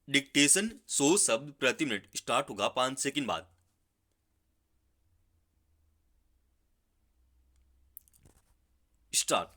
Dictation 100 शब्द प्रति minute start होगा 5 सेकंड बाद। स्टार्ट।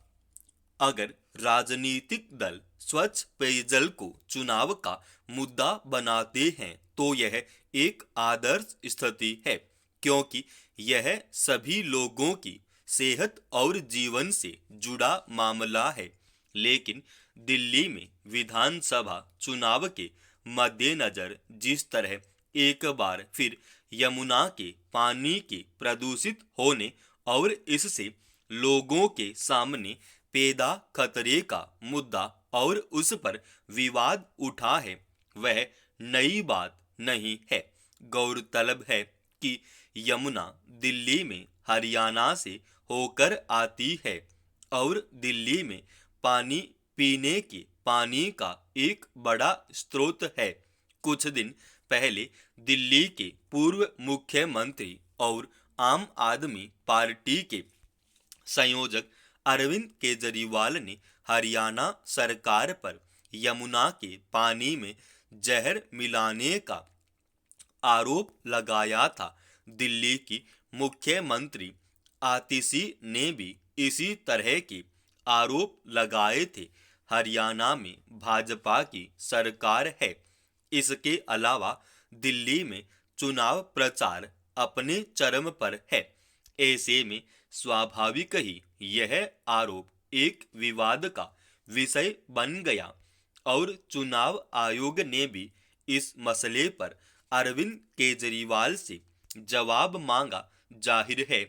अगर राजनीतिक दल स्वच्छ पेयजल को चुनाव का मुद्दा बनाते हैं तो यह एक आदर्श स्थिति है, क्योंकि यह सभी लोगों की सेहत और जीवन से जुड़ा मामला है। लेकिन दिल्ली में विधानसभा चुनाव के मद्देनजर जिस तरह एक बार फिर यमुना के पानी के प्रदूषित होने और इससे लोगों के सामने पैदा खतरे का मुद्दा और उस पर विवाद उठा है, वह नई बात नहीं है। गौरतलब है कि यमुना दिल्ली में हरियाणा से होकर आती है और दिल्ली में पानी पीने के पानी का एक बड़ा स्रोत है। कुछ दिन पहले दिल्ली के पूर्व मुख्यमंत्री और आम आदमी पार्टी के संयोजक अरविंद केजरीवाल ने हरियाणा सरकार पर यमुना के पानी में जहर मिलाने का आरोप लगाया था। दिल्ली की मुख्यमंत्री आतिशी ने भी इसी तरह के आरोप लगाए थे। हरियाणा में भाजपा की सरकार है। इसके अलावा दिल्ली में चुनाव प्रचार अपने चरम पर है। ऐसे में स्वाभाविक ही यह आरोप एक विवाद का विषय बन गया और चुनाव आयोग ने भी इस मसले पर अरविंद केजरीवाल से जवाब मांगा। जाहिर है,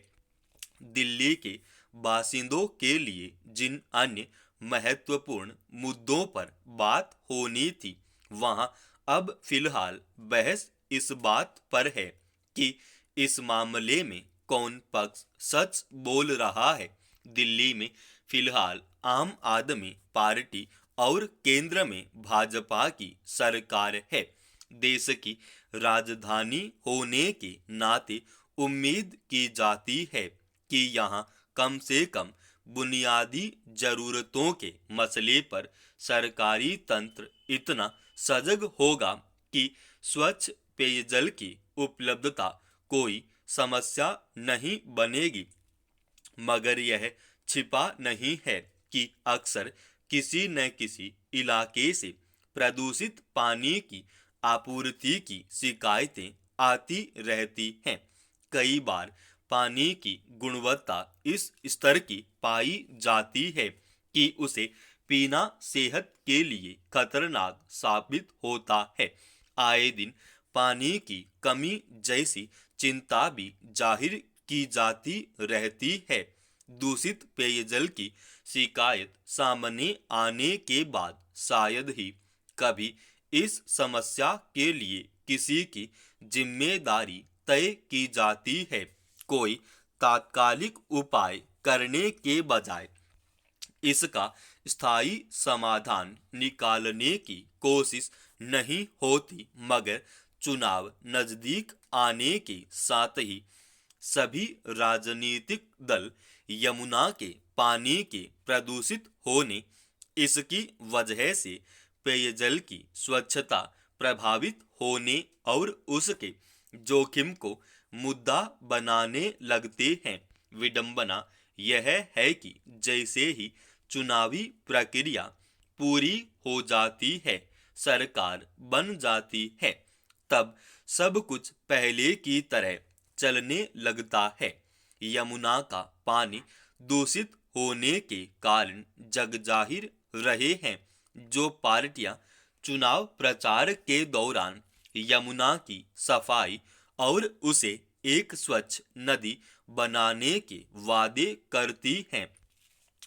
दिल्ली के बासिंदों के लिए जिन अन्य महत्वपूर्ण मुद्दों पर बात होनी थी, वहां अब फिलहाल बहस इस बात पर है कि इस मामले में कौन पक्ष सच बोल रहा है। दिल्ली में फिलहाल आम आदमी पार्टी और केंद्र में भाजपा की सरकार है। देश की राजधानी होने के नाते उम्मीद की जाती है कि यहाँ कम से कम बुनियादी जरूरतों के मसले पर सरकारी तंत्र इतना सजग होगा कि स्वच्छ पेयजल की उपलब्धता कोई समस्या नहीं बनेगी। मगर यह छिपा नहीं है कि अक्सर किसी न किसी इलाके से प्रदूषित पानी की आपूर्ति की शिकायतें आती रहती हैं। कई बार पानी की गुणवत्ता इस स्तर की पाई जाती है कि उसे पीना सेहत के लिए खतरनाक साबित होता है। आए दिन पानी की कमी जैसी चिंता भी जाहिर की जाती रहती है। दूषित पेयजल की शिकायत सामने आने के बाद शायद ही कभी इस समस्या के लिए किसी की जिम्मेदारी तय की जाती है। कोई तात्कालिक उपाय करने के बजाय इसका स्थायी समाधान निकालने की कोशिश नहीं होती। मगर चुनाव नजदीक आने के साथ ही सभी राजनीतिक दल यमुना के पानी के प्रदूषित होने, इसकी वजह से पेयजल की स्वच्छता प्रभावित होने और उसके जोखिम को मुद्दा बनाने लगते हैं। विडंबना यह है कि जैसे ही चुनावी प्रक्रिया पूरी हो जाती है, सरकार बन जाती है, तब सब कुछ पहले की तरह चलने लगता है। यमुना का पानी दूषित होने के कारण जगजाहिर रहे हैं। जो पार्टियां चुनाव प्रचार के दौरान यमुना की सफाई और उसे एक स्वच्छ नदी बनाने के वादे करती हैं,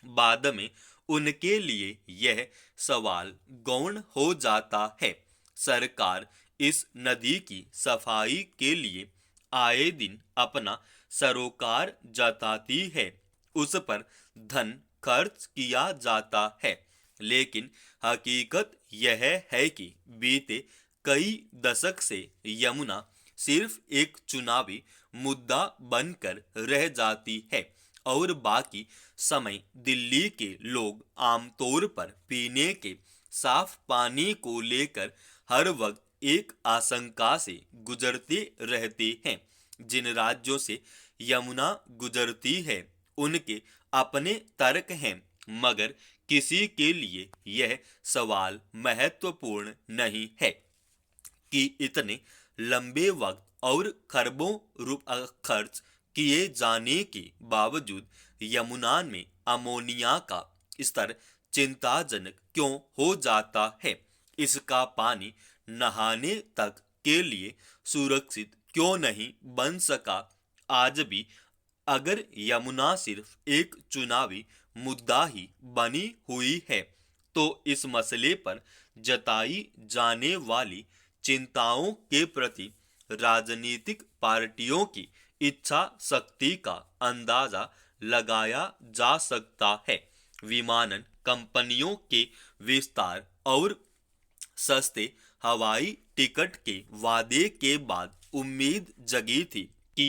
बाद में उनके लिए यह सवाल गौण हो जाता है। सरकार इस नदी की सफाई के लिए आए दिन अपना सरोकार जताती है, उस पर धन खर्च किया जाता है, लेकिन हकीकत यह है कि बीते कई दशक से यमुना सिर्फ एक चुनावी मुद्दा बनकर रह जाती है और बाकी समय दिल्ली के लोग आमतौर पर पीने के साफ पानी को लेकर हर वक्त एक आशंका से गुजरते रहते हैं। जिन राज्यों से यमुना गुजरती है उनके अपने तर्क हैं, मगर किसी के लिए यह सवाल महत्वपूर्ण नहीं है कि इतने लंबे वक्त और खरबों रुपए खर्च किए जाने के बावजूद यमुना में अमोनिया का स्तर चिंताजनक क्यों हो जाता है। इसका पानी नहाने तक के लिए सुरक्षित क्यों नहीं बन सका। आज भी अगर यमुना सिर्फ एक चुनावी मुद्दा ही बनी हुई है तो इस मसले पर जताई जाने वाली चिंताओं के प्रति राजनीतिक पार्टियों की इच्छा शक्ति का अंदाजा लगाया जा सकता है। विमानन कंपनियों के विस्तार और सस्ते हवाई टिकट के वादे के बाद उम्मीद जगी थी कि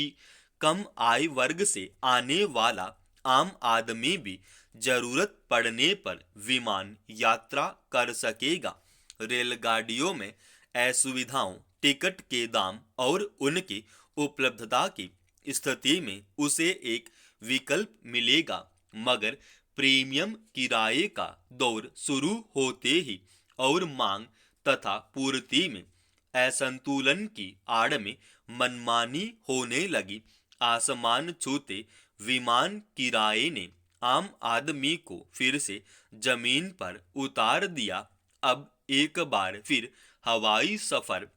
कम आय वर्ग से आने वाला आम आदमी भी जरूरत पड़ने पर विमान यात्रा कर सकेगा। रेलगाड़ियों में असुविधाओं, टिकट के दाम और उनकी उपलब्धता की स्थिति में उसे एक विकल्प मिलेगा, मगर प्रीमियम किराए का दौर शुरू होते ही और मांग तथा पूर्ति में असंतुलन की आड़ में मनमानी होने लगी। आसमान छूते विमान किराए ने आम आदमी को फिर से जमीन पर उतार दिया। अब एक बार फिर हवाई सफर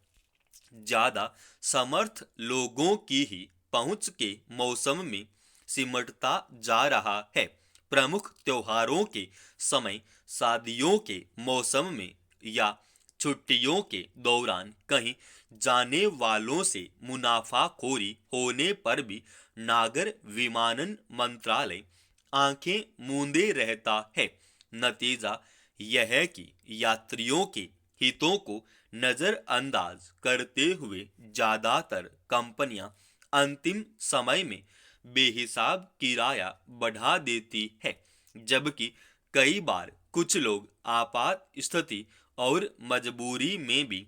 ज्यादा समर्थ लोगों की ही पहुंच के मौसम में सिमटता जा रहा है। प्रमुख त्योहारों के समय, शादियों के मौसम में या छुट्टियों के दौरान कहीं जाने वालों से मुनाफाखोरी होने पर भी नागर विमानन मंत्रालय आंखें मूंदे रहता है। नतीजा यह है कि यात्रियों के हितों को नजरअंदाज करते हुए ज्यादातर कंपनियां अंतिम समय में बेहिसाब किराया बढ़ा देती है, जबकि कई बार कुछ लोग आपात स्थिति और मजबूरी में भी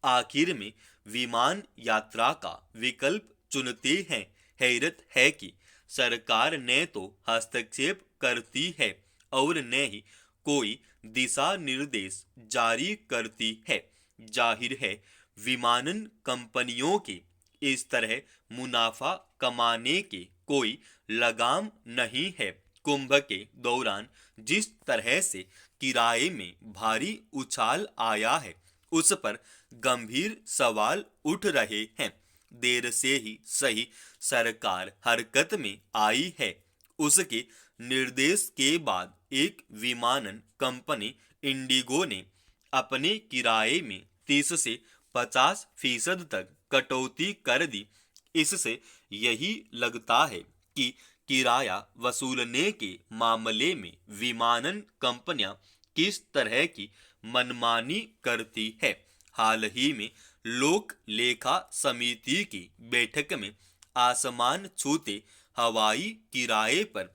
आखिर में विमान यात्रा का विकल्प चुनते हैं। हैरत है कि सरकार ने तो हस्तक्षेप करती है और न ही कोई दिशा निर्देश जारी करती है। जाहिर है विमानन कंपनियों के इस तरह मुनाफा कमाने के कोई लगाम नहीं है। कुंभ के दौरान जिस तरह से किराए में भारी उछाल आया है उस पर गंभीर सवाल उठ रहे हैं। देर से ही सही सरकार हरकत में आई है। उसके निर्देश के बाद एक विमानन कंपनी इंडिगो ने अपने किराए में 30 से 50% तक कटौती कर दी। इससे यही लगता है कि किराया वसूलने के मामले में विमानन कंपनियां किस तरह की मनमानी करती है। हाल ही में लोक लेखा समिति की बैठक में आसमान छूते हवाई किराए पर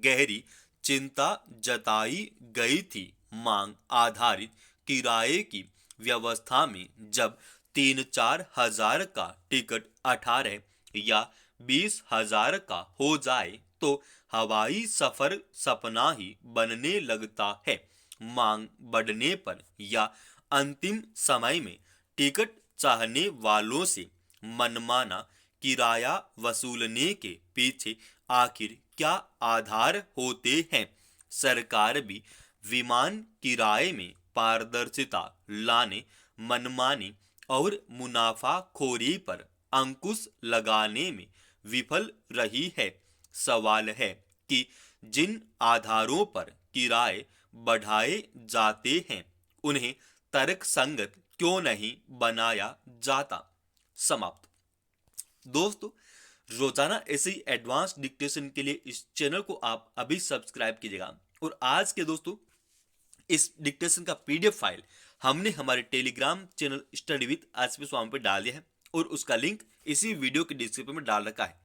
गहरी चिंता जताई गई थी। मांग आधारित किराए की व्यवस्था में जब 3-4 हजार का टिकट 18 या 20,000 का हो जाए तो हवाई सफर सपना ही बनने लगता है। मांग बढ़ने पर या अंतिम समय में टिकट चाहने वालों से मनमाना किराया वसूलने के पीछे आखिर क्या आधार होते हैं। सरकार भी विमान किराए में पारदर्शिता लाने, मनमानी और मुनाफाखोरी पर अंकुश लगाने में विफल रही है। सवाल है कि जिन आधारों पर किराए बढ़ाए जाते हैं उन्हें तर्कसंगत क्यों नहीं बनाया जाता। समाप्त। दोस्तों, रोजाना ऐसे ही एडवांस डिक्टेशन के लिए इस चैनल को आप अभी सब्सक्राइब कीजिएगा। और आज के दोस्तों इस डिक्टेशन का पीडीएफ फाइल हमने हमारे Telegram channel study with SP Swami पे डाल दिया है और उसका लिंक इसी वीडियो के डिस्क्रिप्शन में डाल रखा है।